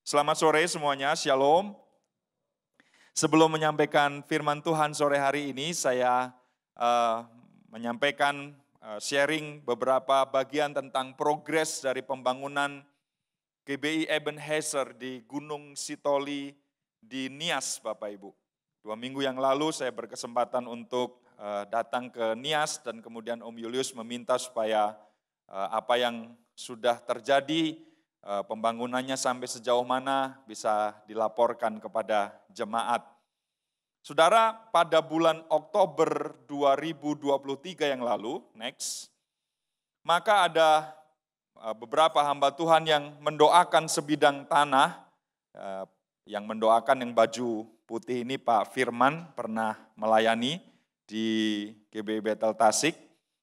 Selamat sore semuanya, Shalom. Sebelum menyampaikan firman Tuhan sore hari ini, saya menyampaikan sharing beberapa bagian tentang progres dari pembangunan GBI Ebenezer di Gunung Sitoli di Nias, Bapak Ibu. 2 minggu yang lalu saya berkesempatan untuk datang ke Nias dan kemudian Om Julius meminta supaya apa yang sudah terjadi, pembangunannya sampai sejauh mana bisa dilaporkan kepada jemaat. Saudara, pada bulan Oktober 2023 yang lalu, maka ada beberapa hamba Tuhan yang mendoakan sebidang tanah, yang mendoakan yang baju putih ini Pak Firman pernah melayani di GBI Bethel Tasik,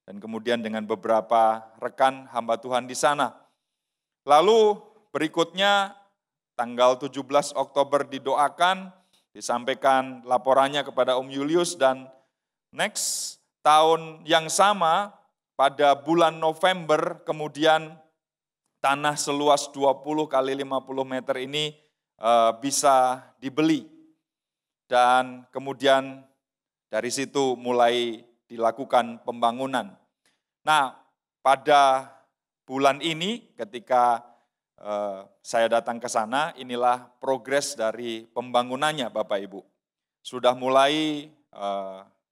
dan kemudian dengan beberapa rekan hamba Tuhan di sana. Lalu berikutnya tanggal 17 Oktober didoakan, disampaikan laporannya kepada Om Julius, dan tahun yang sama pada bulan November kemudian tanah seluas 20 kali 50 meter ini bisa dibeli. Dan kemudian dari situ mulai dilakukan pembangunan. Nah, pada bulan ini ketika saya datang ke sana, inilah progres dari pembangunannya Bapak Ibu. Sudah mulai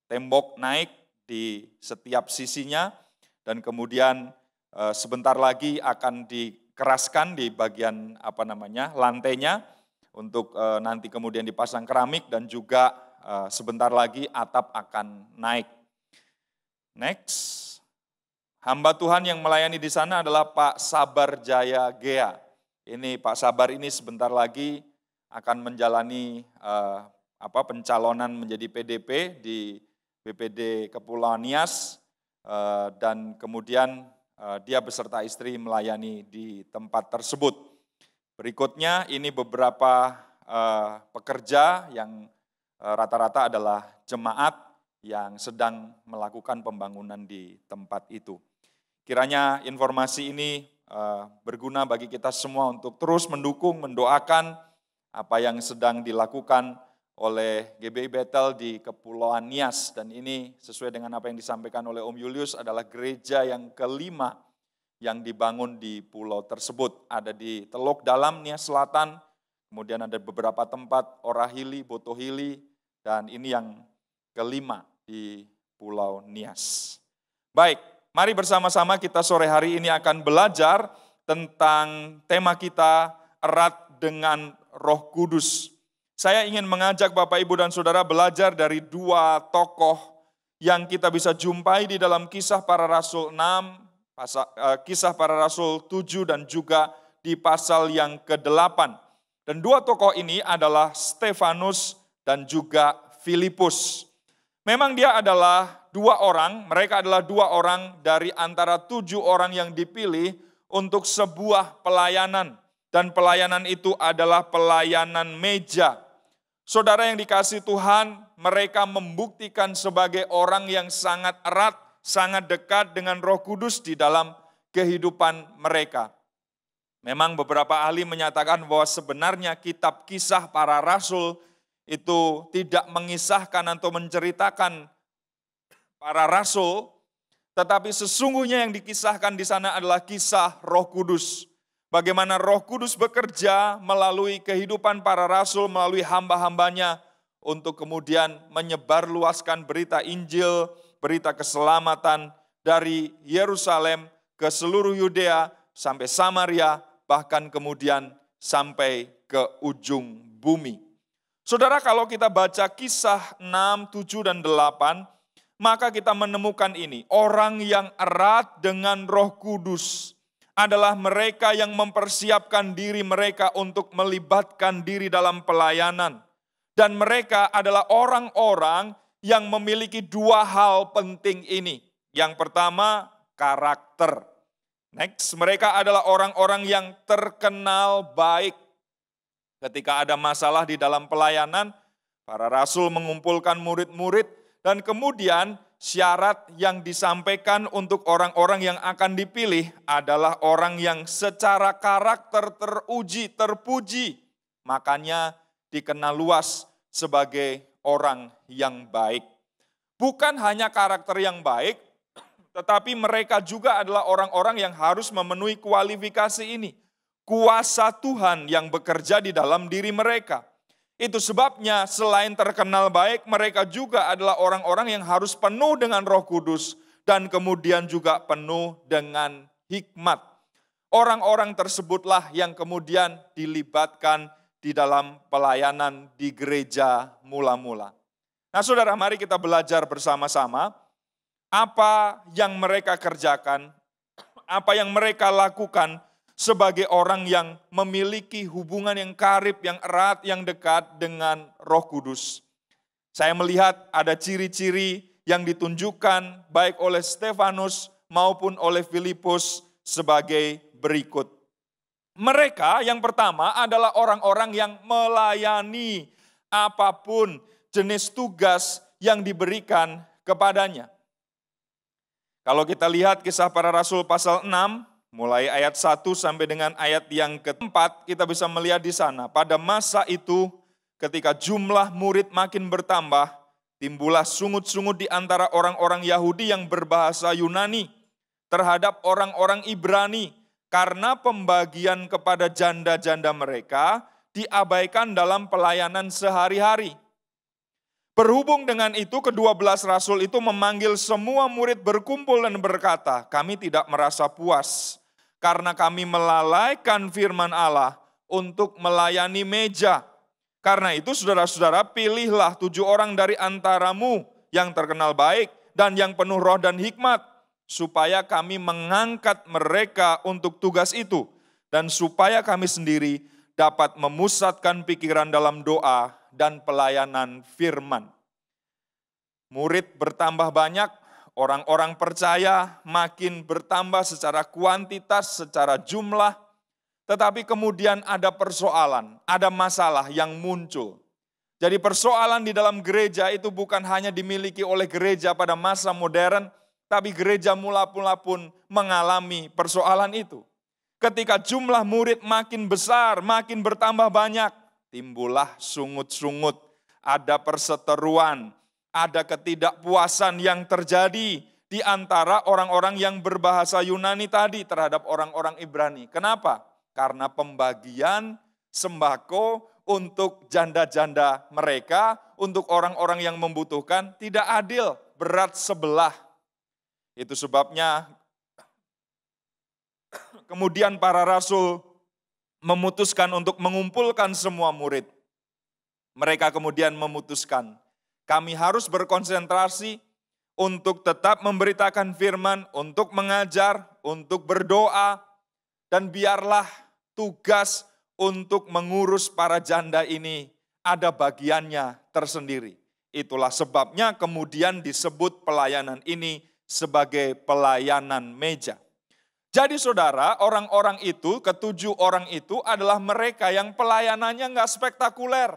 tembok naik di setiap sisinya, dan kemudian sebentar lagi akan dikeraskan di bagian lantainya untuk nanti kemudian dipasang keramik, dan juga sebentar lagi atap akan naik. Hamba Tuhan yang melayani di sana adalah Pak Sabar Jaya Gea. Ini Pak Sabar ini sebentar lagi akan menjalani pencalonan menjadi PDP di BPD Kepulauan Nias, dan kemudian dia beserta istri melayani di tempat tersebut. Berikutnya ini beberapa pekerja yang rata-rata adalah jemaat yang sedang melakukan pembangunan di tempat itu. Kiranya informasi ini berguna bagi kita semua untuk terus mendukung, mendoakan apa yang sedang dilakukan oleh GBI Bethel di Kepulauan Nias. Dan ini sesuai dengan apa yang disampaikan oleh Om Julius adalah gereja yang kelima yang dibangun di pulau tersebut. Ada di Teluk Dalam, Nias Selatan, kemudian ada beberapa tempat, Orahili, Botohili, dan ini yang kelima di Pulau Nias. Baik, mari bersama-sama kita sore hari ini akan belajar tentang tema kita erat dengan Roh Kudus. Saya ingin mengajak Bapak Ibu dan Saudara belajar dari dua tokoh yang kita bisa jumpai di dalam Kisah Para Rasul 6, Kisah Para Rasul 7, dan juga di pasal yang ke-8. Dan dua tokoh ini adalah Stefanus dan juga Filipus. Memang mereka adalah dua orang dari antara 7 orang yang dipilih untuk sebuah pelayanan. Dan pelayanan itu adalah pelayanan meja. Saudara yang dikasihi Tuhan, mereka membuktikan sebagai orang yang sangat erat, sangat dekat dengan Roh Kudus di dalam kehidupan mereka. Memang beberapa ahli menyatakan bahwa sebenarnya kitab Kisah Para Rasul itu tidak mengisahkan atau menceritakan para rasul, tetapi sesungguhnya yang dikisahkan di sana adalah kisah Roh Kudus. Bagaimana Roh Kudus bekerja melalui kehidupan para rasul, melalui hamba-hambanya, untuk kemudian menyebarluaskan berita Injil, berita keselamatan dari Yerusalem ke seluruh Yudea, sampai Samaria, bahkan kemudian sampai ke ujung bumi. Saudara, kalau kita baca Kisah 6, 7, dan 8, maka kita menemukan ini. Orang yang erat dengan Roh Kudus adalah mereka yang mempersiapkan diri mereka untuk melibatkan diri dalam pelayanan. Dan mereka adalah orang-orang yang memiliki dua hal penting ini. Yang pertama, karakter. Mereka adalah orang-orang yang terkenal baik. Ketika ada masalah di dalam pelayanan, para rasul mengumpulkan murid-murid, dan kemudian syarat yang disampaikan untuk orang-orang yang akan dipilih adalah orang yang secara karakter teruji, terpuji. Makanya dikenal luas sebagai orang yang baik. Bukan hanya karakter yang baik, tetapi mereka juga adalah orang-orang yang harus memenuhi kualifikasi ini. Kuasa Tuhan yang bekerja di dalam diri mereka. Itu sebabnya selain terkenal baik, mereka juga adalah orang-orang yang harus penuh dengan Roh Kudus dan kemudian juga penuh dengan hikmat. Orang-orang tersebutlah yang kemudian dilibatkan di dalam pelayanan di gereja mula-mula. Nah saudara, mari kita belajar bersama-sama apa yang mereka kerjakan, apa yang mereka lakukan sebagai orang yang memiliki hubungan yang karib, yang erat, yang dekat dengan Roh Kudus. Saya melihat ada ciri-ciri yang ditunjukkan baik oleh Stefanus maupun oleh Filipus sebagai berikut. Mereka yang pertama adalah orang-orang yang melayani apapun jenis tugas yang diberikan kepadanya. Kalau kita lihat Kisah Para Rasul pasal 6, mulai ayat 1 sampai dengan ayat yang keempat, kita bisa melihat di sana. Pada masa itu, ketika jumlah murid makin bertambah, timbullah sungut-sungut di antara orang-orang Yahudi yang berbahasa Yunani terhadap orang-orang Ibrani, karena pembagian kepada janda-janda mereka diabaikan dalam pelayanan sehari-hari. Berhubung dengan itu, ke-12 rasul itu memanggil semua murid berkumpul dan berkata, kami tidak merasa puas karena kami melalaikan firman Allah untuk melayani meja. Karena itu saudara-saudara, pilihlah 7 orang dari antaramu yang terkenal baik dan yang penuh roh dan hikmat, supaya kami mengangkat mereka untuk tugas itu, dan supaya kami sendiri dapat memusatkan pikiran dalam doa dan pelayanan firman. Murid bertambah banyak, orang-orang percaya makin bertambah secara kuantitas, secara jumlah, tetapi kemudian ada persoalan, ada masalah yang muncul. Jadi persoalan di dalam gereja itu bukan hanya dimiliki oleh gereja pada masa modern, tapi gereja mula-mula pun mengalami persoalan itu. Ketika jumlah murid makin besar, makin bertambah banyak, timbullah sungut-sungut, ada perseteruan, ada ketidakpuasan yang terjadi di antara orang-orang yang berbahasa Yunani tadi terhadap orang-orang Ibrani. Kenapa? Karena pembagian sembako untuk janda-janda mereka, untuk orang-orang yang membutuhkan tidak adil, berat sebelah. Itu sebabnya kemudian para rasul memutuskan untuk mengumpulkan semua murid. Mereka kemudian memutuskan, kami harus berkonsentrasi untuk tetap memberitakan firman, untuk mengajar, untuk berdoa, dan biarlah tugas untuk mengurus para janda ini ada bagiannya tersendiri. Itulah sebabnya kemudian disebut pelayanan ini sebagai pelayanan meja. Jadi saudara, orang-orang itu, ke-7 orang itu adalah mereka yang pelayanannya nggak spektakuler.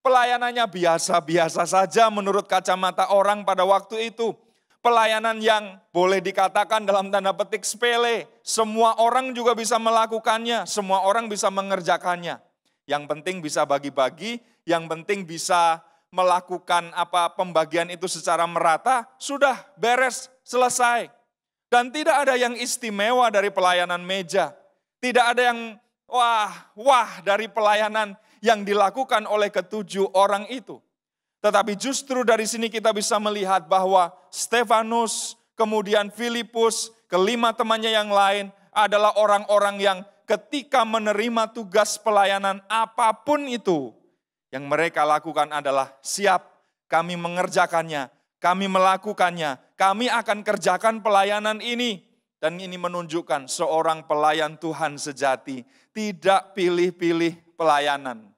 Pelayanannya biasa-biasa saja menurut kacamata orang pada waktu itu. Pelayanan yang boleh dikatakan dalam tanda petik sepele. Semua orang juga bisa melakukannya, semua orang bisa mengerjakannya. Yang penting bisa bagi-bagi, yang penting bisa melakukan pembagian itu secara merata, sudah beres, selesai. Dan tidak ada yang istimewa dari pelayanan meja. Tidak ada yang wah dari pelayanan yang dilakukan oleh ke-7 orang itu. Tetapi justru dari sini kita bisa melihat bahwa Stefanus, kemudian Filipus, ke-5 temannya yang lain adalah orang-orang yang ketika menerima tugas pelayanan apapun itu, yang mereka lakukan adalah siap, kami mengerjakannya, kami melakukannya, kami akan kerjakan pelayanan ini. Dan ini menunjukkan seorang pelayan Tuhan sejati tidak pilih-pilih pelayanan.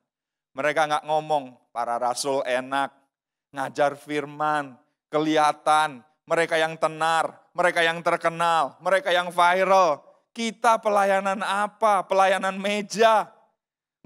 Mereka nggak ngomong, para rasul enak, ngajar firman, kelihatan, mereka yang tenar, mereka yang terkenal, mereka yang viral. Kita pelayanan apa? Pelayanan meja,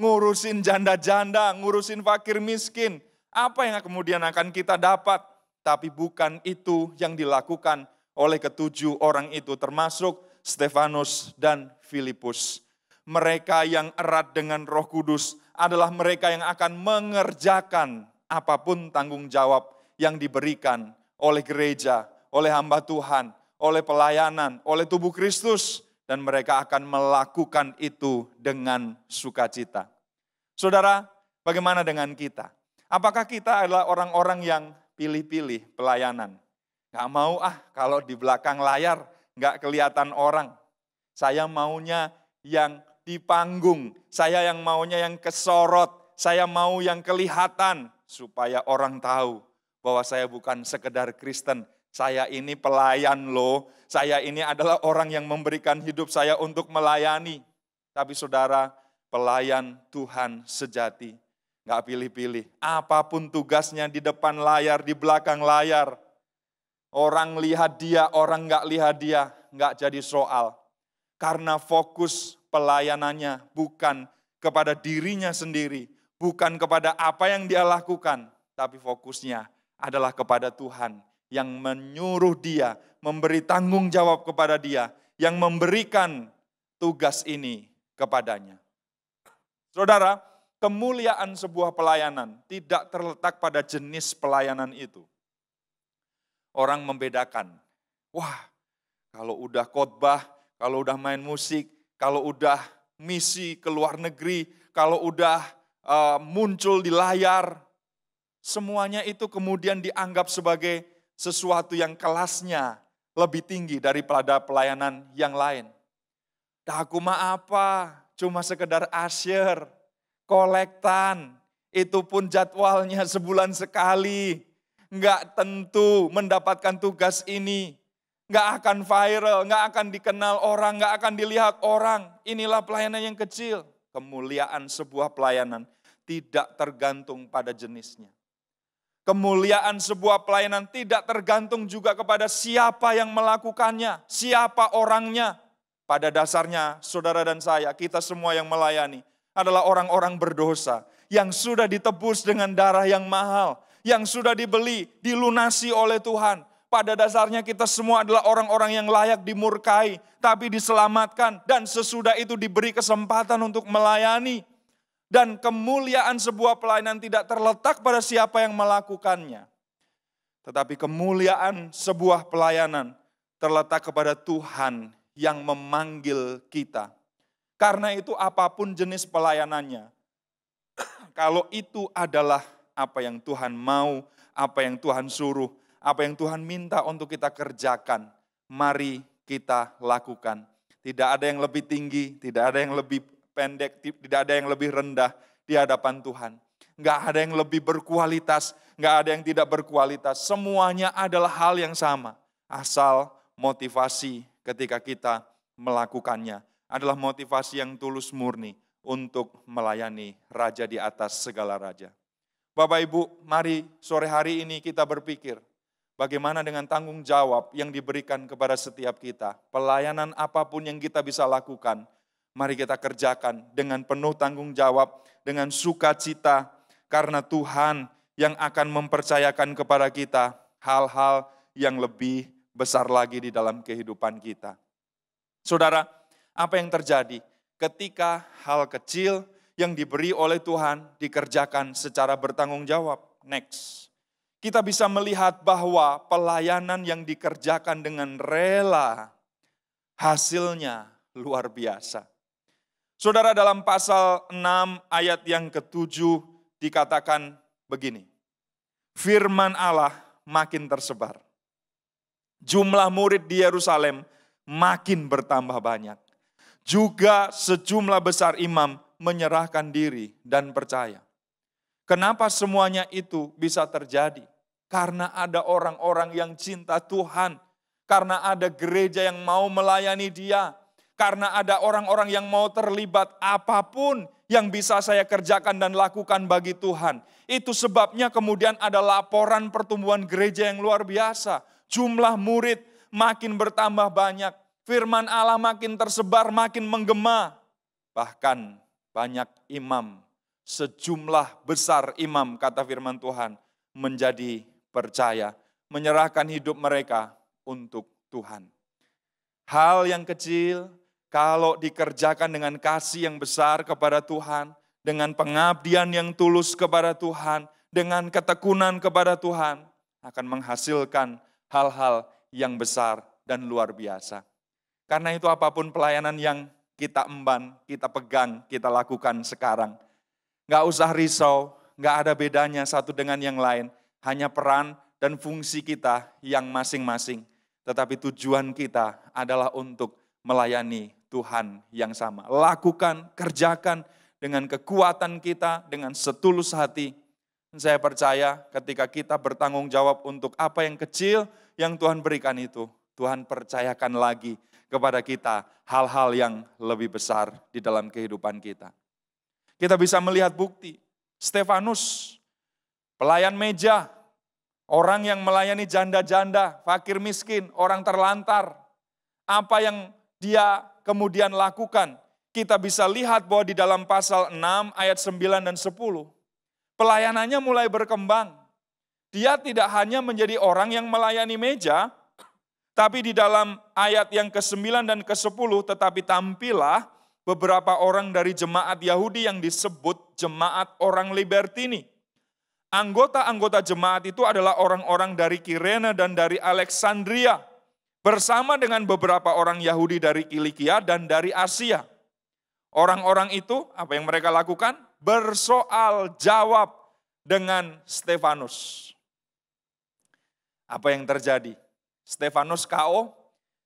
ngurusin janda-janda, ngurusin fakir miskin. Apa yang kemudian akan kita dapat? Tapi bukan itu yang dilakukan oleh ketujuh orang itu, termasuk Stefanus dan Filipus. Mereka yang erat dengan Roh Kudus adalah mereka yang akan mengerjakan apapun tanggung jawab yang diberikan oleh gereja, oleh hamba Tuhan, oleh pelayanan, oleh tubuh Kristus. Dan mereka akan melakukan itu dengan sukacita. Saudara, bagaimana dengan kita? Apakah kita adalah orang-orang yang pilih-pilih pelayanan? Gak mau kalau di belakang layar gak kelihatan orang. Saya maunya yang di panggung, saya yang maunya yang kesorot, saya mau yang kelihatan. Supaya orang tahu bahwa saya bukan sekedar Kristen, saya ini pelayan loh. Saya ini adalah orang yang memberikan hidup saya untuk melayani. Tapi saudara, pelayan Tuhan sejati. Gak pilih-pilih, apapun tugasnya di depan layar, di belakang layar. Orang lihat dia, orang gak lihat dia, gak jadi soal. Karena fokus pelayanannya bukan kepada dirinya sendiri, bukan kepada apa yang dia lakukan, tapi fokusnya adalah kepada Tuhan yang menyuruh dia, memberi tanggung jawab kepada dia, yang memberikan tugas ini kepadanya. Saudara, kemuliaan sebuah pelayanan tidak terletak pada jenis pelayanan itu. Orang membedakan, wah kalau udah khotbah, kalau udah main musik, kalau udah misi ke luar negeri, kalau udah muncul di layar, semuanya itu kemudian dianggap sebagai sesuatu yang kelasnya lebih tinggi daripada pelayanan yang lain. Aku mah apa? Cuma sekedar asyir, kolektan, itu pun jadwalnya sebulan sekali. Enggak tentu mendapatkan tugas ini. Enggak akan viral, enggak akan dikenal orang, enggak akan dilihat orang. Inilah pelayanan yang kecil. Kemuliaan sebuah pelayanan tidak tergantung pada jenisnya. Kemuliaan sebuah pelayanan tidak tergantung juga kepada siapa yang melakukannya, siapa orangnya. Pada dasarnya, saudara dan saya, kita semua yang melayani adalah orang-orang berdosa yang sudah ditebus dengan darah yang mahal, yang sudah dibeli, dilunasi oleh Tuhan. Pada dasarnya kita semua adalah orang-orang yang layak dimurkai, tapi diselamatkan dan sesudah itu diberi kesempatan untuk melayani. Dan kemuliaan sebuah pelayanan tidak terletak pada siapa yang melakukannya. Tetapi kemuliaan sebuah pelayanan terletak kepada Tuhan yang memanggil kita. Karena itu apapun jenis pelayanannya, kalau itu adalah apa yang Tuhan mau, apa yang Tuhan suruh, apa yang Tuhan minta untuk kita kerjakan, mari kita lakukan. Tidak ada yang lebih tinggi, tidak ada yang lebih pendek, tidak ada yang lebih rendah di hadapan Tuhan. Enggak ada yang lebih berkualitas, enggak ada yang tidak berkualitas. Semuanya adalah hal yang sama. Asal motivasi ketika kita melakukannya adalah motivasi yang tulus murni untuk melayani Raja di atas segala raja. Bapak Ibu, mari sore hari ini kita berpikir bagaimana dengan tanggung jawab yang diberikan kepada setiap kita. Pelayanan apapun yang kita bisa lakukan, mari kita kerjakan dengan penuh tanggung jawab, dengan sukacita, karena Tuhan yang akan mempercayakan kepada kita hal-hal yang lebih besar lagi di dalam kehidupan kita. Saudara, apa yang terjadi ketika hal kecil yang diberi oleh Tuhan dikerjakan secara bertanggung jawab? Next. Kita bisa melihat bahwa pelayanan yang dikerjakan dengan rela, hasilnya luar biasa. Saudara, dalam pasal 6 ayat yang ke-7 dikatakan begini. Firman Allah makin tersebar. Jumlah murid di Yerusalem makin bertambah banyak. Juga sejumlah besar imam menyerahkan diri dan percaya. Kenapa semuanya itu bisa terjadi? Karena ada orang-orang yang cinta Tuhan. Karena ada gereja yang mau melayani Dia. Karena ada orang-orang yang mau terlibat apapun yang bisa saya kerjakan dan lakukan bagi Tuhan. Itu sebabnya kemudian ada laporan pertumbuhan gereja yang luar biasa. Jumlah murid makin bertambah banyak. Firman Allah makin tersebar, makin menggema. Bahkan banyak imam, sejumlah besar imam kata firman Tuhan menjadi percaya. menyerahkan hidup mereka untuk Tuhan. Hal yang kecil, kalau dikerjakan dengan kasih yang besar kepada Tuhan, dengan pengabdian yang tulus kepada Tuhan, dengan ketekunan kepada Tuhan, akan menghasilkan hal-hal yang besar dan luar biasa. Karena itu apapun pelayanan yang kita emban, kita pegang, kita lakukan sekarang. Nggak usah risau, nggak ada bedanya satu dengan yang lain. Hanya peran dan fungsi kita yang masing-masing. Tetapi tujuan kita adalah untuk melayani Tuhan yang sama. Lakukan, kerjakan dengan kekuatan kita, dengan setulus hati. Saya percaya ketika kita bertanggung jawab untuk apa yang kecil yang Tuhan berikan itu, Tuhan percayakan lagi kepada kita hal-hal yang lebih besar di dalam kehidupan kita. Kita bisa melihat bukti. Stefanus, pelayan meja, orang yang melayani janda-janda, fakir miskin, orang terlantar. Apa yang dia kemudian lakukan? Kita bisa lihat bahwa di dalam pasal 6 ayat 9 dan 10, pelayanannya mulai berkembang. Dia tidak hanya menjadi orang yang melayani meja, tapi di dalam ayat yang ke-9 dan ke-10, tetapi tampillah beberapa orang dari jemaat Yahudi yang disebut jemaat orang Libertini. Anggota-anggota jemaat itu adalah orang-orang dari Kirene dan dari Alexandria, bersama dengan beberapa orang Yahudi dari Kilikia dan dari Asia. Orang-orang itu, apa yang mereka lakukan? Bersoal jawab dengan Stefanus. Apa yang terjadi? Stefanus KO,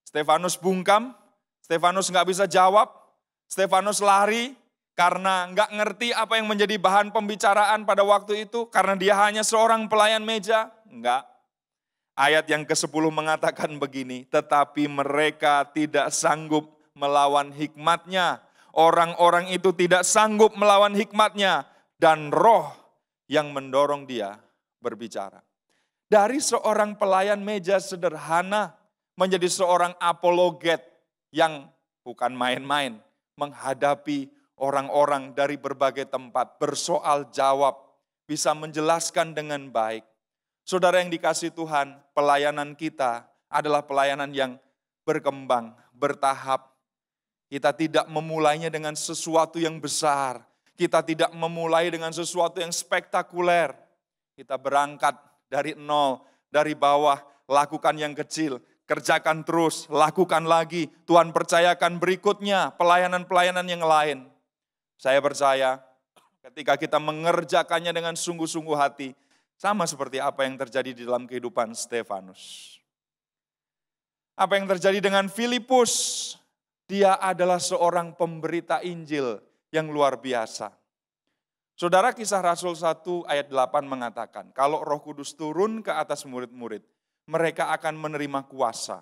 Stefanus bungkam, Stefanus nggak bisa jawab, Stefanus lari karena nggak ngerti apa yang menjadi bahan pembicaraan pada waktu itu, karena dia hanya seorang pelayan meja. Enggak. Ayat yang ke-10 mengatakan begini, tetapi mereka tidak sanggup melawan hikmatnya. Orang-orang itu tidak sanggup melawan hikmatnya, dan roh yang mendorong dia berbicara. Dari seorang pelayan meja sederhana menjadi seorang apologet yang bukan main-main, menghadapi orang-orang dari berbagai tempat, bersoal jawab, bisa menjelaskan dengan baik. Saudara yang dikasihi Tuhan, pelayanan kita adalah pelayanan yang berkembang, bertahap. Kita tidak memulainya dengan sesuatu yang besar. Kita tidak memulai dengan sesuatu yang spektakuler. Kita berangkat dari nol, dari bawah, lakukan yang kecil. Kerjakan terus, lakukan lagi. Tuhan percayakan berikutnya, pelayanan-pelayanan yang lain. Saya percaya ketika kita mengerjakannya dengan sungguh-sungguh hati, sama seperti apa yang terjadi di dalam kehidupan Stefanus. Apa yang terjadi dengan Filipus? Dia adalah seorang pemberita Injil yang luar biasa. Saudara, Kisah Rasul 1 ayat 8 mengatakan, kalau Roh Kudus turun ke atas murid-murid, mereka akan menerima kuasa.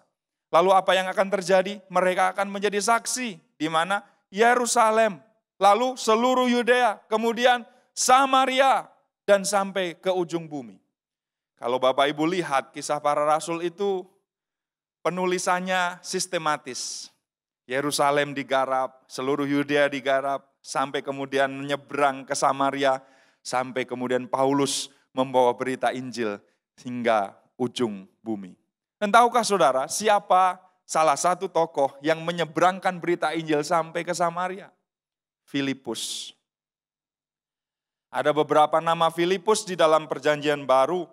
Lalu apa yang akan terjadi? Mereka akan menjadi saksi. Di mana? Yerusalem, lalu seluruh Yudea, kemudian Samaria, dan sampai ke ujung bumi. Kalau Bapak Ibu lihat Kisah Para Rasul itu penulisannya sistematis. Yerusalem digarap, seluruh Yudea digarap, sampai kemudian menyeberang ke Samaria, sampai kemudian Paulus membawa berita Injil hingga ujung bumi. Dan tahukah saudara, siapa salah satu tokoh yang menyeberangkan berita Injil sampai ke Samaria? Filipus. Ada beberapa nama Filipus di dalam Perjanjian Baru.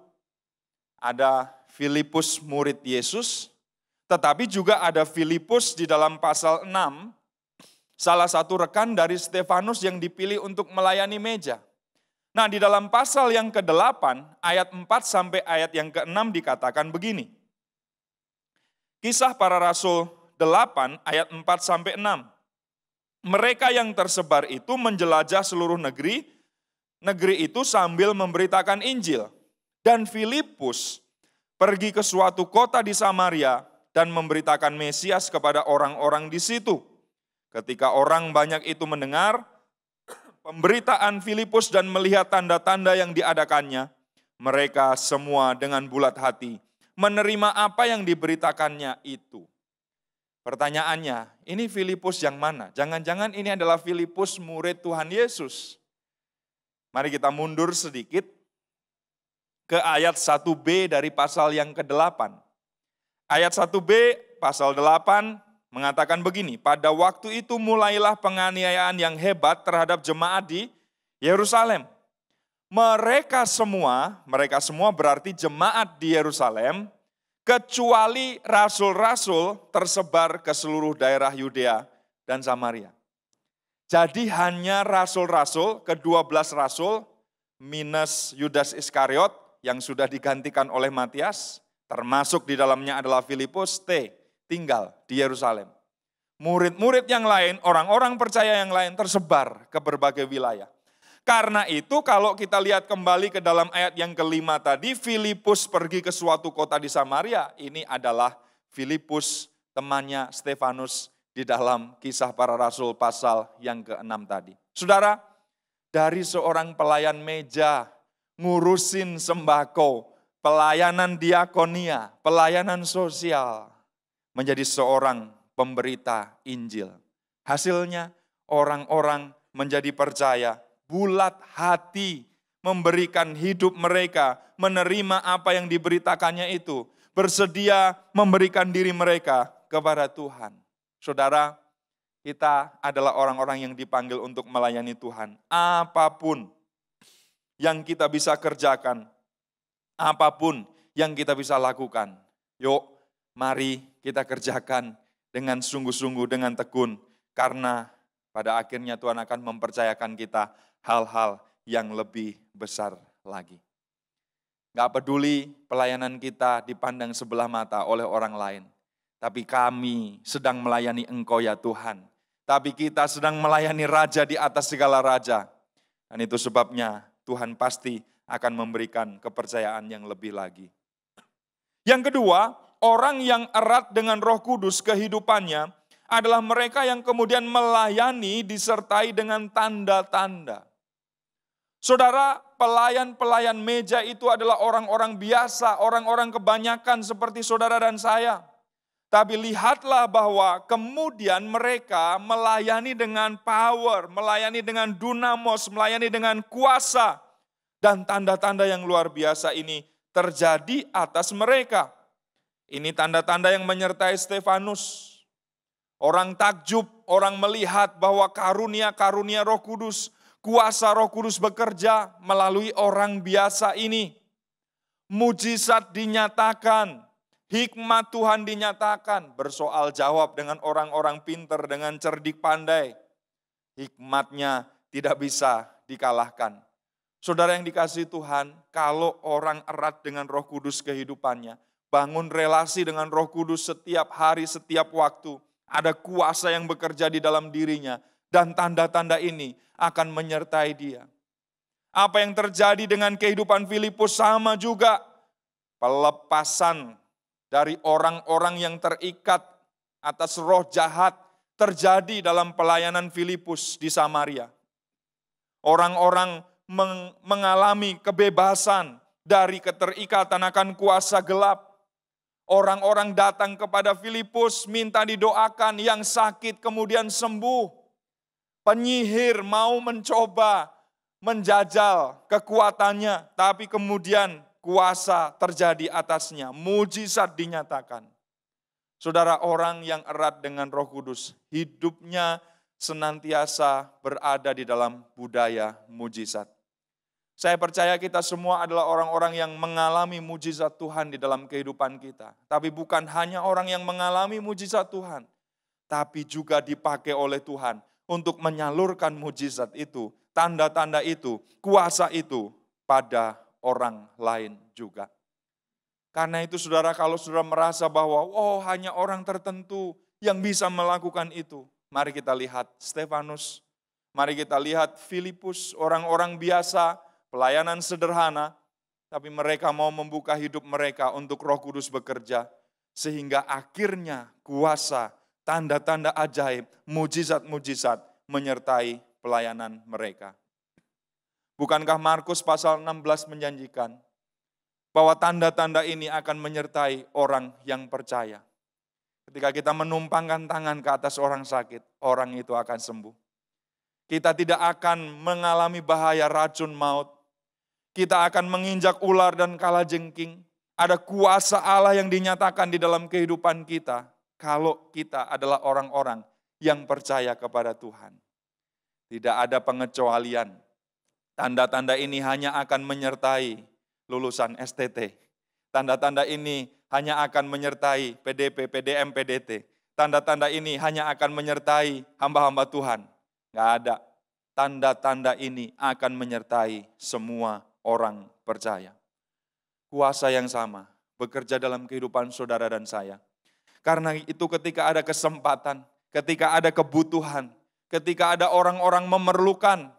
Ada Filipus murid Yesus, tetapi juga ada Filipus di dalam pasal 6, salah satu rekan dari Stefanus yang dipilih untuk melayani meja. Nah, di dalam pasal yang ke-8, ayat 4 sampai ayat yang ke-6 dikatakan begini. Kisah Para Rasul 8 ayat 4 sampai 6. Mereka yang tersebar itu menjelajah seluruh negeri itu sambil memberitakan Injil. Dan Filipus pergi ke suatu kota di Samaria dan memberitakan Mesias kepada orang-orang di situ. Ketika orang banyak itu mendengar pemberitaan Filipus dan melihat tanda-tanda yang diadakannya, mereka semua dengan bulat hati menerima apa yang diberitakannya itu. Pertanyaannya, ini Filipus yang mana? Jangan-jangan ini adalah Filipus murid Tuhan Yesus. Mari kita mundur sedikit. ke ayat 1b dari pasal yang ke-8. Ayat 1b pasal 8 mengatakan begini, pada waktu itu mulailah penganiayaan yang hebat terhadap jemaat di Yerusalem. Mereka semua berarti jemaat di Yerusalem, kecuali rasul-rasul tersebar ke seluruh daerah Yudea dan Samaria. Jadi hanya rasul-rasul, ke-12 rasul, minus Yudas Iskariot yang sudah digantikan oleh Matias, termasuk di dalamnya adalah Filipus, tinggal di Yerusalem. Murid-murid yang lain, orang-orang percaya yang lain tersebar ke berbagai wilayah. Karena itu kalau kita lihat kembali ke dalam ayat yang kelima tadi, Filipus pergi ke suatu kota di Samaria. Ini adalah Filipus, temannya Stefanus di dalam Kisah Para Rasul pasal yang ke-6 tadi. Saudara, dari seorang pelayan meja, ngurusin sembako, pelayanan diakonia, pelayanan sosial, menjadi seorang pemberita Injil. Hasilnya orang-orang menjadi percaya, bulat hati, memberikan hidup mereka, menerima apa yang diberitakannya itu, bersedia memberikan diri mereka kepada Tuhan. Saudara, kita adalah orang-orang yang dipanggil untuk melayani Tuhan. Apapun yang kita bisa kerjakan, apapun yang kita bisa lakukan, yuk mari kita kerjakan dengan sungguh-sungguh, dengan tekun. Karena pada akhirnya Tuhan akan mempercayakan kita hal-hal yang lebih besar lagi. Gak peduli pelayanan kita dipandang sebelah mata oleh orang lain. Tapi kami sedang melayani Engkau ya Tuhan. Tapi kita sedang melayani Raja di atas segala Raja. Dan itu sebabnya Tuhan pasti akan memberikan kepercayaan yang lebih lagi. Yang kedua, orang yang erat dengan Roh Kudus kehidupannya adalah mereka yang kemudian melayani disertai dengan tanda-tanda. Saudara, pelayan-pelayan meja itu adalah orang-orang biasa, orang-orang kebanyakan seperti saudara dan saya. Tapi lihatlah bahwa kemudian mereka melayani dengan power, melayani dengan dunamos, melayani dengan kuasa. Dan tanda-tanda yang luar biasa ini terjadi atas mereka. Ini tanda-tanda yang menyertai Stefanus. Orang takjub, orang melihat bahwa karunia-karunia Roh Kudus, kuasa Roh Kudus bekerja melalui orang biasa ini. Mujizat dinyatakan. Hikmat Tuhan dinyatakan, bersoal jawab dengan orang-orang pintar, dengan cerdik pandai. Hikmatnya tidak bisa dikalahkan. Saudara yang dikasihi Tuhan, kalau orang erat dengan Roh Kudus kehidupannya, bangun relasi dengan Roh Kudus setiap hari, setiap waktu, ada kuasa yang bekerja di dalam dirinya, dan tanda-tanda ini akan menyertai dia. Apa yang terjadi dengan kehidupan Filipus sama juga, pelepasan dari orang-orang yang terikat atas roh jahat terjadi dalam pelayanan Filipus di Samaria. Orang-orang mengalami kebebasan dari keterikatan akan kuasa gelap. Orang-orang datang kepada Filipus minta didoakan, yang sakit kemudian sembuh. Penyihir mau mencoba menjajal kekuatannya, tapi kemudian kuasa terjadi atasnya, mujizat dinyatakan. Saudara, orang yang erat dengan Roh Kudus, hidupnya senantiasa berada di dalam budaya mujizat. Saya percaya kita semua adalah orang-orang yang mengalami mujizat Tuhan di dalam kehidupan kita. Tapi bukan hanya orang yang mengalami mujizat Tuhan, tapi juga dipakai oleh Tuhan untuk menyalurkan mujizat itu, tanda-tanda itu, kuasa itu pada orang lain juga. Karena itu saudara, kalau saudara merasa bahwa hanya orang tertentu yang bisa melakukan itu, mari kita lihat Stefanus, mari kita lihat Filipus, orang-orang biasa, pelayanan sederhana, tapi mereka mau membuka hidup mereka untuk Roh Kudus bekerja, sehingga akhirnya kuasa, tanda-tanda ajaib, mujizat-mujizat menyertai pelayanan mereka. Bukankah Markus pasal 16 menjanjikan bahwa tanda-tanda ini akan menyertai orang yang percaya. Ketika kita menumpangkan tangan ke atas orang sakit, orang itu akan sembuh. Kita tidak akan mengalami bahaya racun maut. Kita akan menginjak ular dan kalajengking. Ada kuasa Allah yang dinyatakan di dalam kehidupan kita kalau kita adalah orang-orang yang percaya kepada Tuhan. Tidak ada pengecualian. Tanda-tanda ini hanya akan menyertai lulusan STT. Tanda-tanda ini hanya akan menyertai PDP, PDM, PDT. Tanda-tanda ini hanya akan menyertai hamba-hamba Tuhan. Nggak ada. Tanda-tanda ini akan menyertai semua orang percaya. Kuasa yang sama bekerja dalam kehidupan saudara dan saya. Karena itu ketika ada kesempatan, ketika ada kebutuhan, ketika ada orang-orang memerlukan,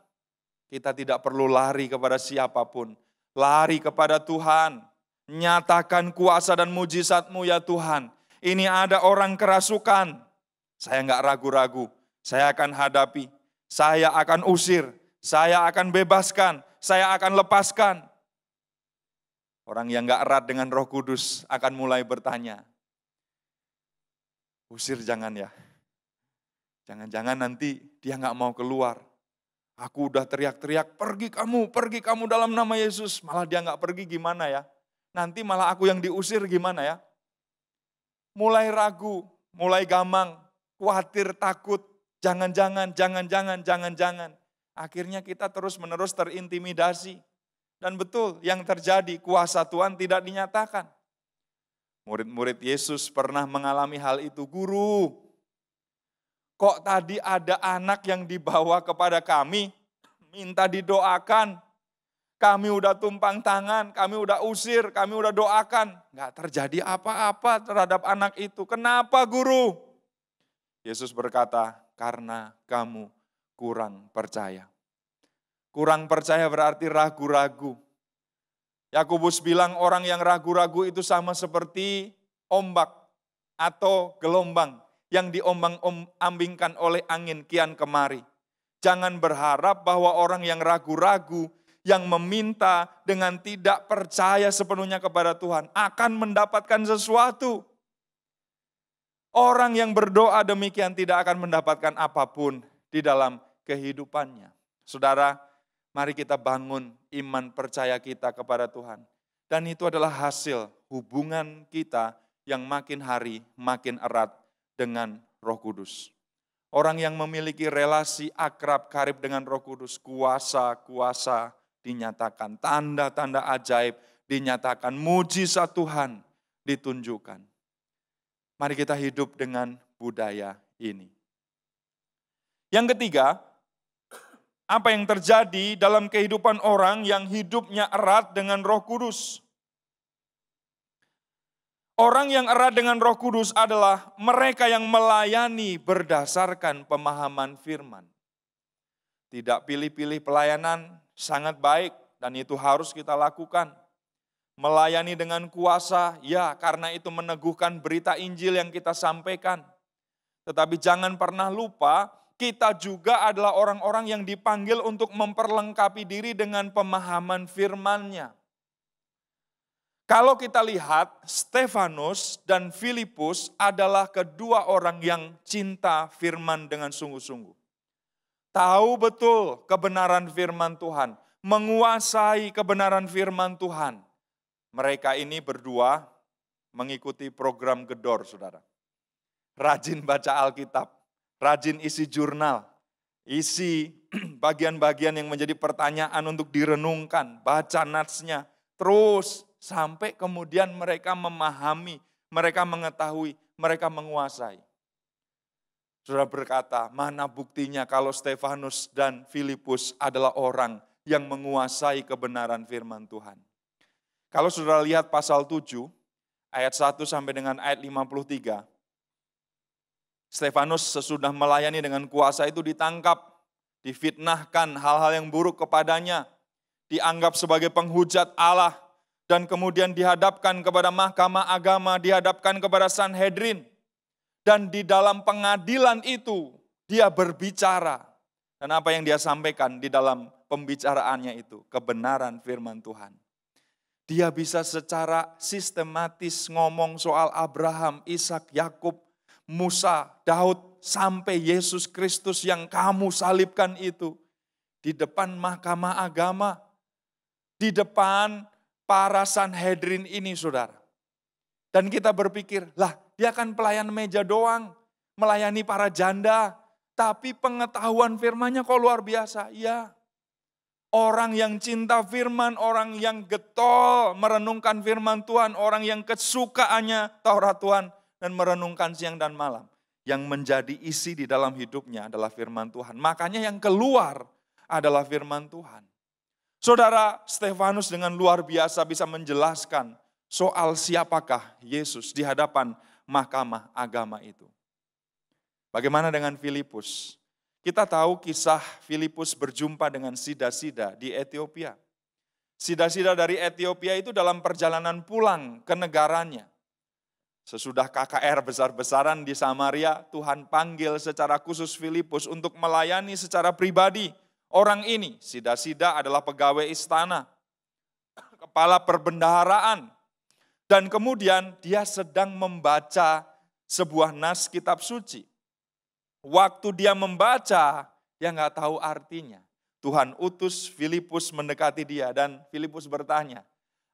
kita tidak perlu lari kepada siapapun. Lari kepada Tuhan. Nyatakan kuasa dan mujizat-Mu ya Tuhan. Ini ada orang kerasukan. Saya enggak ragu-ragu. Saya akan hadapi. Saya akan usir. Saya akan bebaskan. Saya akan lepaskan. Orang yang enggak erat dengan Roh Kudus akan mulai bertanya. Usir jangan ya. Jangan-jangan nanti dia enggak mau keluar. Aku udah teriak-teriak, pergi kamu dalam nama Yesus. Malah dia enggak pergi gimana ya? Nanti malah aku yang diusir gimana ya? Mulai ragu, mulai gamang, khawatir, takut. Jangan-jangan. Akhirnya kita terus-menerus terintimidasi. Dan betul yang terjadi, kuasa Tuhan tidak dinyatakan. Murid-murid Yesus pernah mengalami hal itu. Guru, kok tadi ada anak yang dibawa kepada kami, minta didoakan. Kami udah tumpang tangan, kami udah usir, kami udah doakan. Nggak terjadi apa-apa terhadap anak itu. Kenapa guru? Yesus berkata, karena kamu kurang percaya. Kurang percaya berarti ragu-ragu. Yakobus bilang orang yang ragu-ragu itu sama seperti ombak atau gelombang yang diombang-ambingkan oleh angin kian kemari. Jangan berharap bahwa orang yang ragu-ragu, yang meminta dengan tidak percaya sepenuhnya kepada Tuhan akan mendapatkan sesuatu. Orang yang berdoa demikian tidak akan mendapatkan apapun di dalam kehidupannya. Saudara, mari kita bangun iman percaya kita kepada Tuhan. Dan itu adalah hasil hubungan kita yang makin hari makin erat dengan Roh Kudus. Orang yang memiliki relasi akrab karib dengan Roh Kudus, kuasa-kuasa dinyatakan, tanda-tanda ajaib dinyatakan, mujizat Tuhan ditunjukkan. Mari kita hidup dengan budaya ini. Yang ketiga, apa yang terjadi dalam kehidupan orang yang hidupnya erat dengan Roh Kudus? Orang yang erat dengan Roh Kudus adalah mereka yang melayani berdasarkan pemahaman firman. Tidak pilih-pilih pelayanan sangat baik dan itu harus kita lakukan. Melayani dengan kuasa, ya karena itu meneguhkan berita Injil yang kita sampaikan. Tetapi jangan pernah lupa, kita juga adalah orang-orang yang dipanggil untuk memperlengkapi diri dengan pemahaman firman-Nya. Kalau kita lihat, Stefanus dan Filipus adalah kedua orang yang cinta firman dengan sungguh-sungguh. Tahu betul kebenaran firman Tuhan, menguasai kebenaran firman Tuhan. Mereka ini berdua mengikuti program Gedor, saudara. Rajin baca Alkitab, rajin isi jurnal, isi bagian-bagian yang menjadi pertanyaan untuk direnungkan, baca natsnya, terus sampai kemudian mereka memahami, mereka mengetahui, mereka menguasai. Saudara berkata, mana buktinya kalau Stefanus dan Filipus adalah orang yang menguasai kebenaran firman Tuhan. Kalau saudara lihat pasal 7, ayat 1 sampai dengan ayat 53, Stefanus sesudah melayani dengan kuasa itu ditangkap, difitnahkan hal-hal yang buruk kepadanya, dianggap sebagai penghujat Allah, dan kemudian dihadapkan kepada mahkamah agama, dihadapkan kepada Sanhedrin. Dan di dalam pengadilan itu, dia berbicara. Dan apa yang dia sampaikan di dalam pembicaraannya itu, kebenaran firman Tuhan. Dia bisa secara sistematis ngomong soal Abraham, Ishak, Yakub, Musa, Daud, sampai Yesus Kristus yang kamu salibkan itu. Di depan mahkamah agama. di depan para Sanhedrin ini, saudara. Dan kita berpikir, lah dia kan pelayan meja doang, melayani para janda. Tapi pengetahuan firman-Nya kok luar biasa. Ya, orang yang cinta firman, orang yang getol merenungkan firman Tuhan, orang yang kesukaannya Taurat Tuhan dan merenungkan siang dan malam. Yang menjadi isi di dalam hidupnya adalah firman Tuhan. Makanya yang keluar adalah firman Tuhan. Saudara, Stefanus dengan luar biasa bisa menjelaskan soal siapakah Yesus di hadapan mahkamah agama itu. Bagaimana dengan Filipus? Kita tahu kisah Filipus berjumpa dengan sida-sida di Ethiopia. Sida-sida dari Ethiopia itu dalam perjalanan pulang ke negaranya. Sesudah KKR besar-besaran di Samaria, Tuhan panggil secara khusus Filipus untuk melayani secara pribadi. Orang ini, sida-sida adalah pegawai istana, kepala perbendaharaan. Dan kemudian dia sedang membaca sebuah nas kitab suci. Waktu dia membaca, dia nggak tahu artinya. Tuhan utus Filipus mendekati dia dan Filipus bertanya,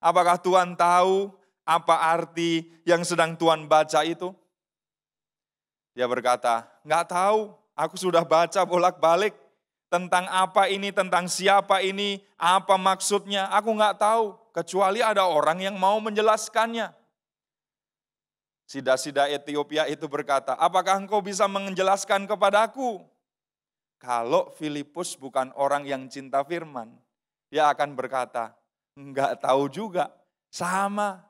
apakah Tuhan tahu apa arti yang sedang Tuhan baca itu? Dia berkata, nggak tahu, aku sudah baca bolak-balik. Tentang apa ini, tentang siapa ini, apa maksudnya, aku nggak tahu. Kecuali ada orang yang mau menjelaskannya. Sida-sida Ethiopia itu berkata, apakah engkau bisa menjelaskan kepadaku? Kalau Filipus bukan orang yang cinta firman, dia akan berkata, nggak tahu juga, sama.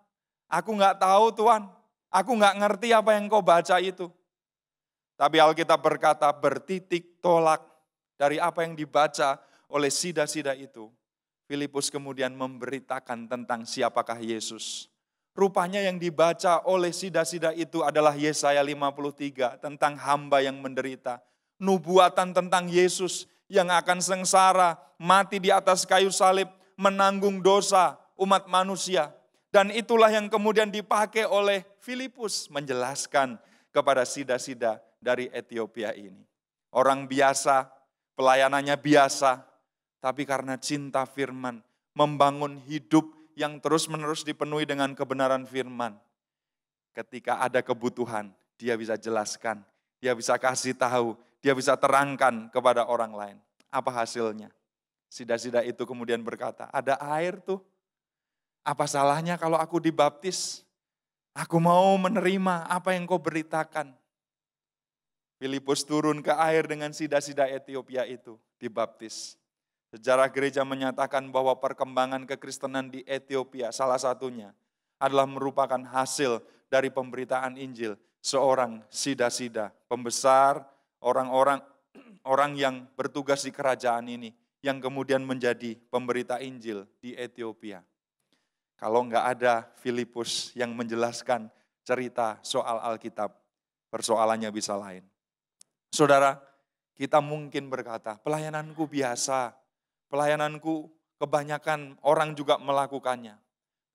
Aku nggak tahu Tuhan, aku nggak ngerti apa yang kau baca itu. Tapi Alkitab berkata bertitik tolak dari apa yang dibaca oleh sida-sida itu. Filipus kemudian memberitakan tentang siapakah Yesus. Rupanya yang dibaca oleh sida-sida itu adalah Yesaya 53 tentang hamba yang menderita. Nubuatan tentang Yesus yang akan sengsara, mati di atas kayu salib, menanggung dosa umat manusia. Dan itulah yang kemudian dipakai oleh Filipus menjelaskan kepada sida-sida dari Ethiopia ini. Orang biasa, pelayanannya biasa, tapi karena cinta firman, membangun hidup yang terus-menerus dipenuhi dengan kebenaran firman. Ketika ada kebutuhan, dia bisa jelaskan, dia bisa kasih tahu, dia bisa terangkan kepada orang lain. Apa hasilnya? Sida-sida itu kemudian berkata, ada air tuh. Apa salahnya kalau aku dibaptis? Aku mau menerima apa yang kau beritakan. Filipus turun ke air dengan sida-sida Ethiopia itu, dibaptis. Sejarah gereja menyatakan bahwa perkembangan kekristenan di Ethiopia salah satunya adalah merupakan hasil dari pemberitaan Injil seorang sida-sida, pembesar, orang yang bertugas di kerajaan ini, yang kemudian menjadi pemberita Injil di Ethiopia. Kalau enggak ada Filipus yang menjelaskan cerita soal Alkitab, persoalannya bisa lain. Saudara, kita mungkin berkata, pelayananku biasa, pelayananku kebanyakan orang juga melakukannya.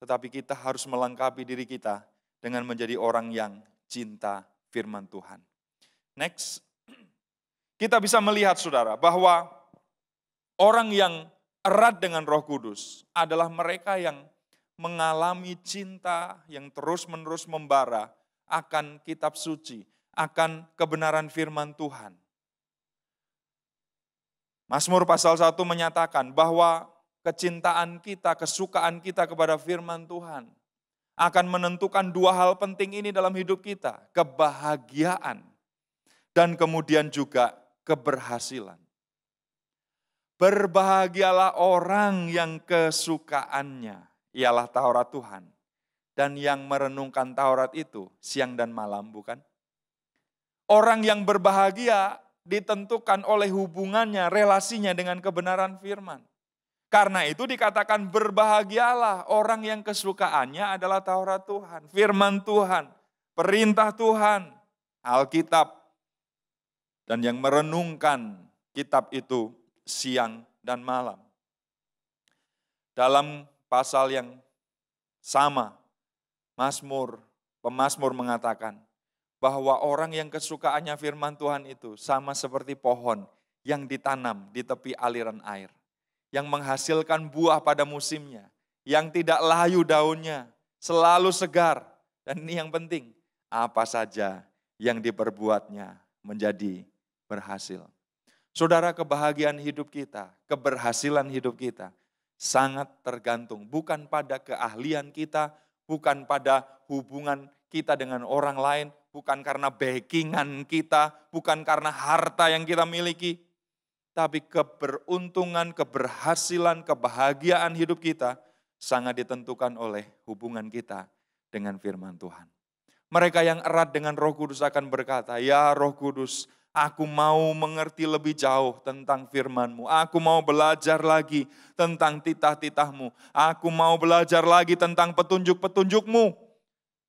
Tetapi kita harus melengkapi diri kita dengan menjadi orang yang cinta firman Tuhan. Next, kita bisa melihat saudara bahwa orang yang erat dengan Roh Kudus adalah mereka yang mengalami cinta yang terus-menerus membara akan kitab suci, akan kebenaran firman Tuhan. Mazmur pasal 1 menyatakan bahwa kecintaan kita, kesukaan kita kepada firman Tuhan akan menentukan dua hal penting ini dalam hidup kita, kebahagiaan dan kemudian juga keberhasilan. Berbahagialah orang yang kesukaannya ialah Taurat Tuhan dan yang merenungkan Taurat itu siang dan malam, bukan? Orang yang berbahagia ditentukan oleh hubungannya, relasinya dengan kebenaran firman. Karena itu dikatakan berbahagialah orang yang kesukaannya adalah Taurat Tuhan, firman Tuhan, perintah Tuhan, Alkitab, dan yang merenungkan kitab itu siang dan malam. Dalam pasal yang sama, pemazmur mengatakan bahwa orang yang kesukaannya firman Tuhan itu sama seperti pohon yang ditanam di tepi aliran air. yang menghasilkan buah pada musimnya, yang tidak layu daunnya, selalu segar. Dan ini yang penting, apa saja yang diperbuatnya menjadi berhasil. Saudara, kebahagiaan hidup kita, keberhasilan hidup kita sangat tergantung bukan pada keahlian kita, bukan pada hubungan kita dengan orang lain, bukan karena backingan kita, bukan karena harta yang kita miliki, tapi keberuntungan, keberhasilan, kebahagiaan hidup kita sangat ditentukan oleh hubungan kita dengan firman Tuhan. Mereka yang erat dengan Roh Kudus akan berkata, ya Roh Kudus, aku mau mengerti lebih jauh tentang firman-Mu. Aku mau belajar lagi tentang titah-titah-Mu. Aku mau belajar lagi tentang petunjuk-petunjuk-Mu.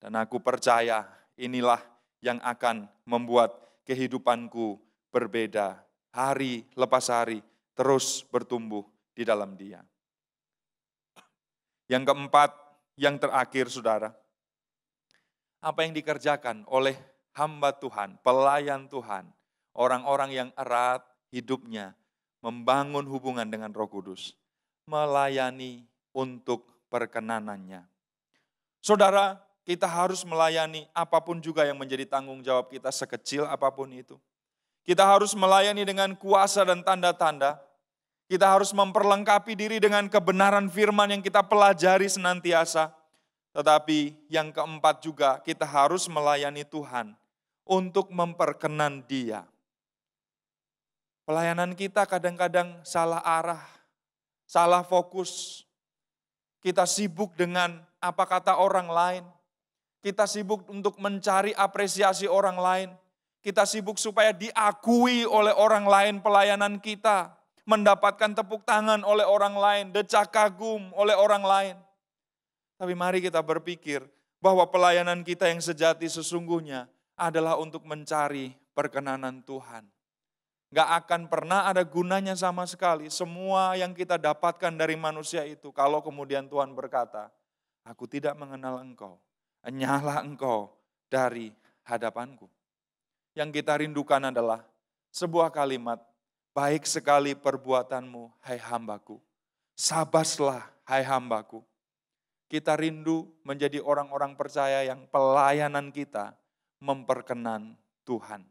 Dan aku percaya inilah yang akan membuat kehidupanku berbeda. Hari lepas hari terus bertumbuh di dalam Dia. Yang keempat, yang terakhir saudara, apa yang dikerjakan oleh hamba Tuhan, pelayan Tuhan, orang-orang yang erat hidupnya, membangun hubungan dengan Roh Kudus, melayani untuk perkenanannya. Saudara, kita harus melayani apapun juga yang menjadi tanggung jawab kita, sekecil apapun itu. Kita harus melayani dengan kuasa dan tanda-tanda. Kita harus memperlengkapi diri dengan kebenaran firman yang kita pelajari senantiasa. Tetapi yang keempat juga, kita harus melayani Tuhan untuk memperkenan Dia. Pelayanan kita kadang-kadang salah arah, salah fokus. Kita sibuk dengan apa kata orang lain. Kita sibuk untuk mencari apresiasi orang lain. Kita sibuk supaya diakui oleh orang lain pelayanan kita. Mendapatkan tepuk tangan oleh orang lain, decak kagum oleh orang lain. Tapi mari kita berpikir bahwa pelayanan kita yang sejati sesungguhnya adalah untuk mencari perkenanan Tuhan. Gak akan pernah ada gunanya sama sekali semua yang kita dapatkan dari manusia itu. Kalau kemudian Tuhan berkata, aku tidak mengenal engkau, enyahlah engkau dari hadapanku. Yang kita rindukan adalah sebuah kalimat, baik sekali perbuatanmu, hai hambaku. Sabaslah, hai hambaku. Kita rindu menjadi orang-orang percaya yang pelayanan kita memperkenan Tuhan.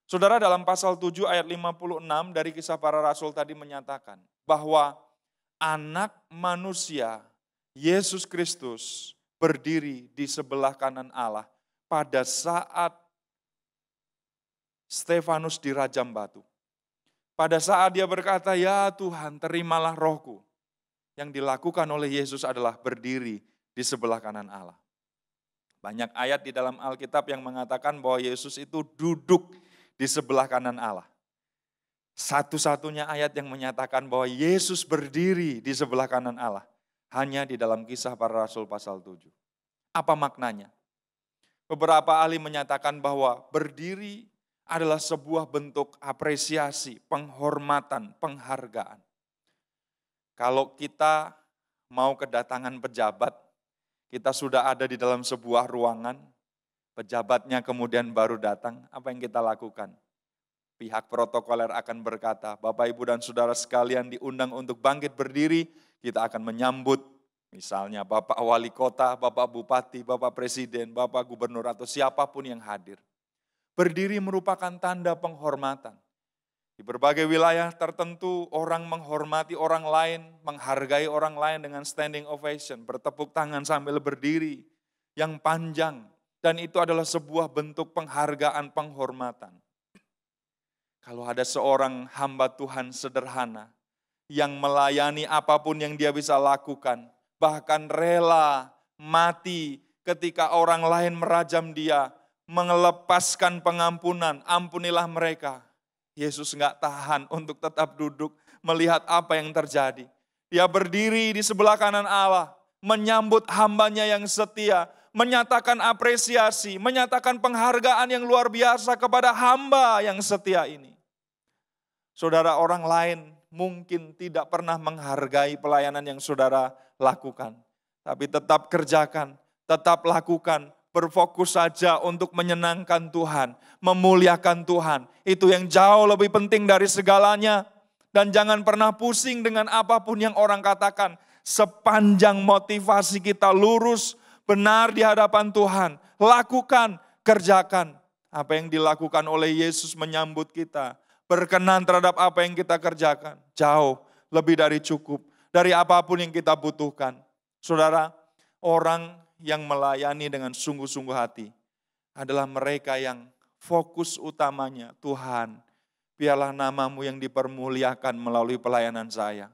Saudara, dalam pasal 7 ayat 56 dari Kisah Para Rasul tadi menyatakan bahwa anak manusia, Yesus Kristus, berdiri di sebelah kanan Allah pada saat Stefanus dirajam batu. Pada saat dia berkata, ya Tuhan terimalah rohku. Yang dilakukan oleh Yesus adalah berdiri di sebelah kanan Allah. Banyak ayat di dalam Alkitab yang mengatakan bahwa Yesus itu duduk di sebelah kanan Allah. Satu-satunya ayat yang menyatakan bahwa Yesus berdiri di sebelah kanan Allah. Hanya di dalam Kisah Para Rasul pasal 7. Apa maknanya? Beberapa ahli menyatakan bahwa berdiri adalah sebuah bentuk apresiasi, penghormatan, penghargaan. Kalau kita mau kedatangan pejabat, kita sudah ada di dalam sebuah ruangan, pejabatnya kemudian baru datang, apa yang kita lakukan? Pihak protokoler akan berkata, Bapak, Ibu, dan Saudara sekalian diundang untuk bangkit berdiri, kita akan menyambut misalnya Bapak Wali Kota, Bapak Bupati, Bapak Presiden, Bapak Gubernur, atau siapapun yang hadir. Berdiri merupakan tanda penghormatan. Di berbagai wilayah tertentu orang menghormati orang lain, menghargai orang lain dengan standing ovation, bertepuk tangan sambil berdiri yang panjang. Dan itu adalah sebuah bentuk penghargaan, penghormatan. Kalau ada seorang hamba Tuhan sederhana yang melayani apapun yang dia bisa lakukan, bahkan rela mati ketika orang lain merajam dia, melepaskan pengampunan, ampunilah mereka. Yesus enggak tahan untuk tetap duduk melihat apa yang terjadi. Dia berdiri di sebelah kanan Allah, menyambut hambanya yang setia, menyatakan apresiasi, menyatakan penghargaan yang luar biasa kepada hamba yang setia ini. Saudara, orang lain mungkin tidak pernah menghargai pelayanan yang saudara lakukan. Tapi tetap kerjakan, tetap lakukan. Berfokus saja untuk menyenangkan Tuhan, memuliakan Tuhan. Itu yang jauh lebih penting dari segalanya. Dan jangan pernah pusing dengan apapun yang orang katakan. Sepanjang motivasi kita lurus, benar di hadapan Tuhan. Lakukan, kerjakan. Apa yang dilakukan oleh Yesus menyambut kita. Berkenan terhadap apa yang kita kerjakan. Jauh lebih dari cukup. Dari apapun yang kita butuhkan. Saudara, orang yang melayani dengan sungguh-sungguh hati adalah mereka yang fokus utamanya, Tuhan, biarlah namamu yang dipermuliakan melalui pelayanan saya.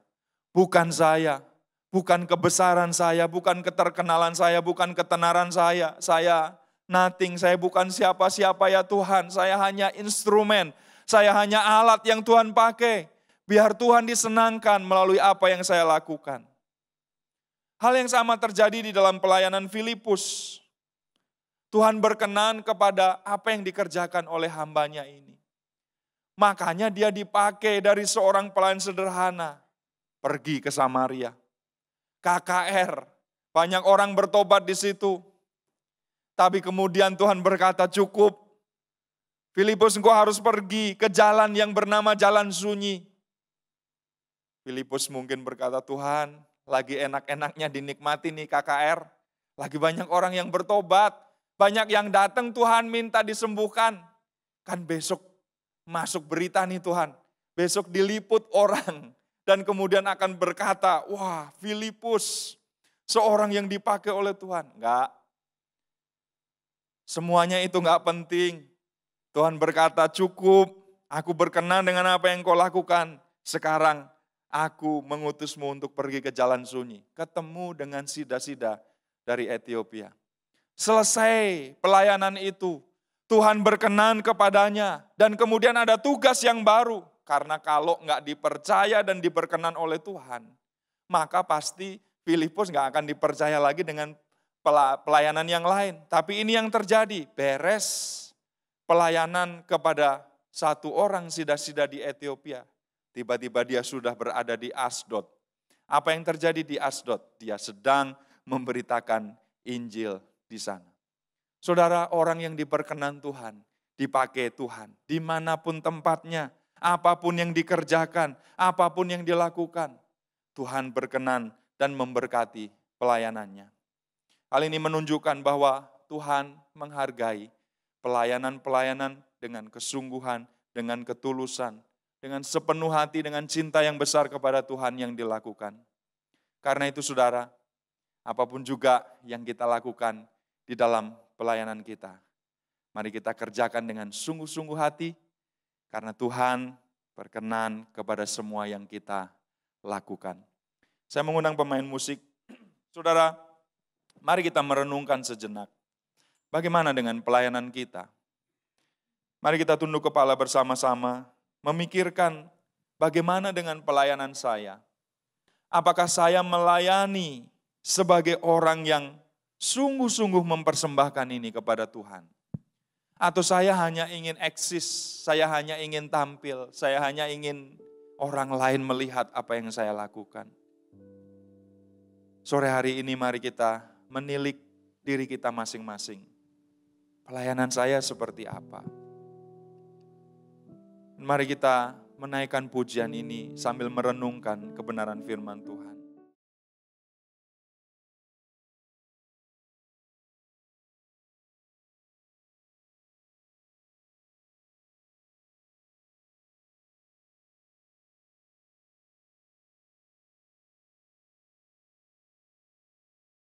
Bukan saya, bukan kebesaran saya, bukan keterkenalan saya, bukan ketenaran saya. Saya nothing, saya bukan siapa-siapa ya Tuhan. Saya hanya instrumen, saya hanya alat yang Tuhan pakai. Biar Tuhan disenangkan melalui apa yang saya lakukan. Hal yang sama terjadi di dalam pelayanan Filipus. Tuhan berkenan kepada apa yang dikerjakan oleh hambanya ini. Makanya dia dipakai dari seorang pelayan sederhana. Pergi ke Samaria. KKR, banyak orang bertobat di situ. Tapi kemudian Tuhan berkata cukup. Filipus engkau harus pergi ke jalan yang bernama jalan sunyi. Filipus mungkin berkata, Tuhan lagi enak-enaknya dinikmati nih KKR. Lagi banyak orang yang bertobat. Banyak yang datang Tuhan minta disembuhkan. Kan besok masuk berita nih Tuhan. Besok diliput orang. Dan kemudian akan berkata, wah Filipus seorang yang dipakai oleh Tuhan. Enggak. Semuanya itu enggak penting. Tuhan berkata cukup. Aku berkenan dengan apa yang kau lakukan. Sekarang aku mengutusmu untuk pergi ke jalan sunyi. Ketemu dengan sida-sida dari Ethiopia. Selesai pelayanan itu. Tuhan berkenan kepadanya. Dan kemudian ada tugas yang baru. Karena kalau nggak dipercaya dan diberkenan oleh Tuhan. Maka pasti Filipus nggak akan dipercaya lagi dengan pelayanan yang lain. Tapi ini yang terjadi. Beres pelayanan kepada satu orang sida-sida di Ethiopia. Tiba-tiba dia sudah berada di Asdod. Apa yang terjadi di Asdod? Dia sedang memberitakan Injil di sana. Saudara, orang yang diperkenan Tuhan, dipakai Tuhan, dimanapun tempatnya, apapun yang dikerjakan, apapun yang dilakukan, Tuhan berkenan dan memberkati pelayanannya. Hal ini menunjukkan bahwa Tuhan menghargai pelayanan-pelayanan dengan kesungguhan, dengan ketulusan, dengan sepenuh hati, dengan cinta yang besar kepada Tuhan yang dilakukan. Karena itu saudara, apapun juga yang kita lakukan di dalam pelayanan kita, mari kita kerjakan dengan sungguh-sungguh hati, karena Tuhan berkenan kepada semua yang kita lakukan. Saya mengundang pemain musik. Saudara, mari kita merenungkan sejenak. Bagaimana dengan pelayanan kita? Mari kita tunduk kepala bersama-sama, memikirkan bagaimana dengan pelayanan saya. Apakah saya melayani sebagai orang yang sungguh-sungguh mempersembahkan ini kepada Tuhan? Atau saya hanya ingin eksis, saya hanya ingin tampil, saya hanya ingin orang lain melihat apa yang saya lakukan. Sore hari ini mari kita menilik diri kita masing-masing. Pelayanan saya seperti apa? Mari kita menaikkan pujian ini sambil merenungkan kebenaran firman Tuhan.